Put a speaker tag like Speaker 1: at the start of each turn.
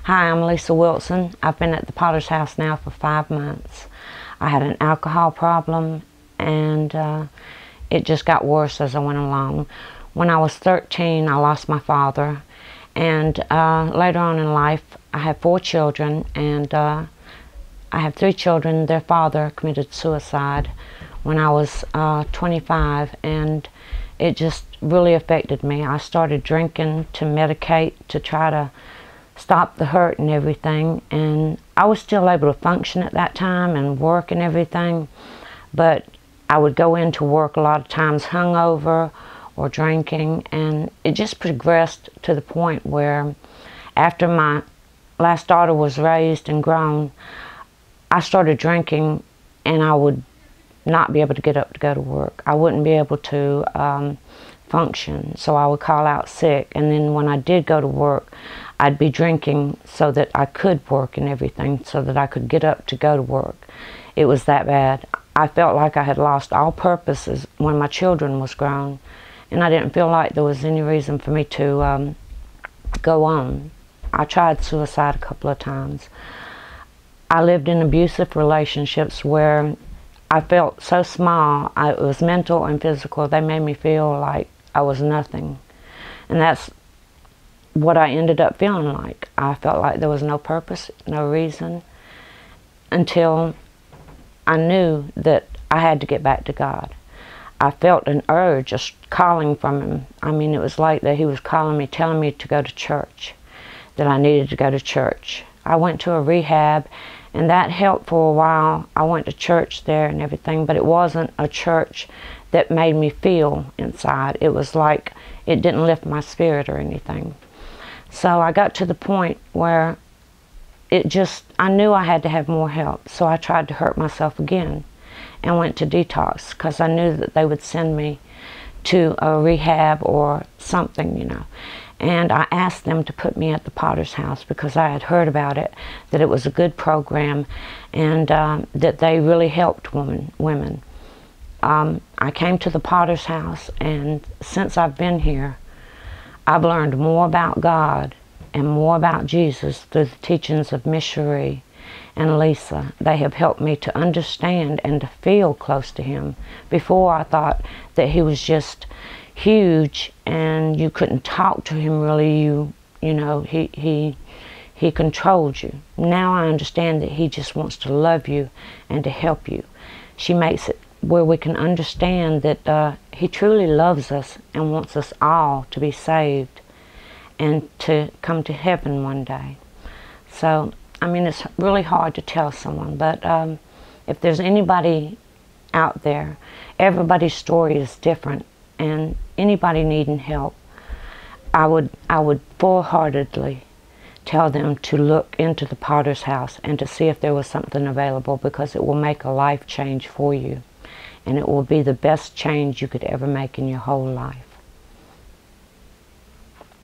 Speaker 1: Hi, I'm Lisa Wilson. I've been at the Potter's House now for 5 months. I had an alcohol problem, and it just got worse as I went along. When I was 13, I lost my father, and later on in life, I had 4 children, and I have 3 children. Their father committed suicide when I was 25, and it just really affected me. I started drinking to medicate to try to stop the hurt and everything, and I was still able to function at that time and work and everything, but I would go into work a lot of times hungover or drinking, and it just progressed to the point where after my last daughter was raised and grown, I started drinking, and I would not be able to get up to go to work. I wouldn't be able to function, so I would call out sick, and then when I did go to work, I'd be drinking so that I could work and everything, so that I could get up to go to work. It was that bad. I felt like I had lost all purposes when my children was grown, and I didn't feel like there was any reason for me to go on. I tried suicide a couple of times. I lived in abusive relationships where I felt so small. It was mental and physical. They made me feel like I was nothing. And that's what I ended up feeling like. I felt like there was no purpose, no reason, until I knew that I had to get back to God. I felt an urge, a calling from Him. I mean, it was like that He was calling me, telling me to go to church, that I needed to go to church. I went to a rehab, and that helped for a while. I went to church there and everything, but it wasn't a church that made me feel inside. It was like it didn't lift my spirit or anything. So I got to the point where I knew I had to have more help, so I tried to hurt myself again and went to detox, because I knew that they would send me to a rehab or something, you know. And I asked them to put me at the Potter's House because I had heard about it, that it was a good program, and that they really helped women. I came to the Potter's House, and since I've been here, I've learned more about God and more about Jesus through the teachings of Miss Cherie and Lisa. They have helped me to understand and to feel close to Him. Before, I thought that He was just huge and you couldn't talk to Him really. You know, He controlled you. Now I understand that He just wants to love you and to help you. She makes it where we can understand that He truly loves us and wants us all to be saved and to come to heaven one day. So, I mean, it's really hard to tell someone, but if there's anybody out there, everybody's story is different, and anybody needing help, I would full-heartedly tell them to look into the Potter's House and to see if there was something available, because it will make a life change for you, and it will be the best change you could ever make in your whole life.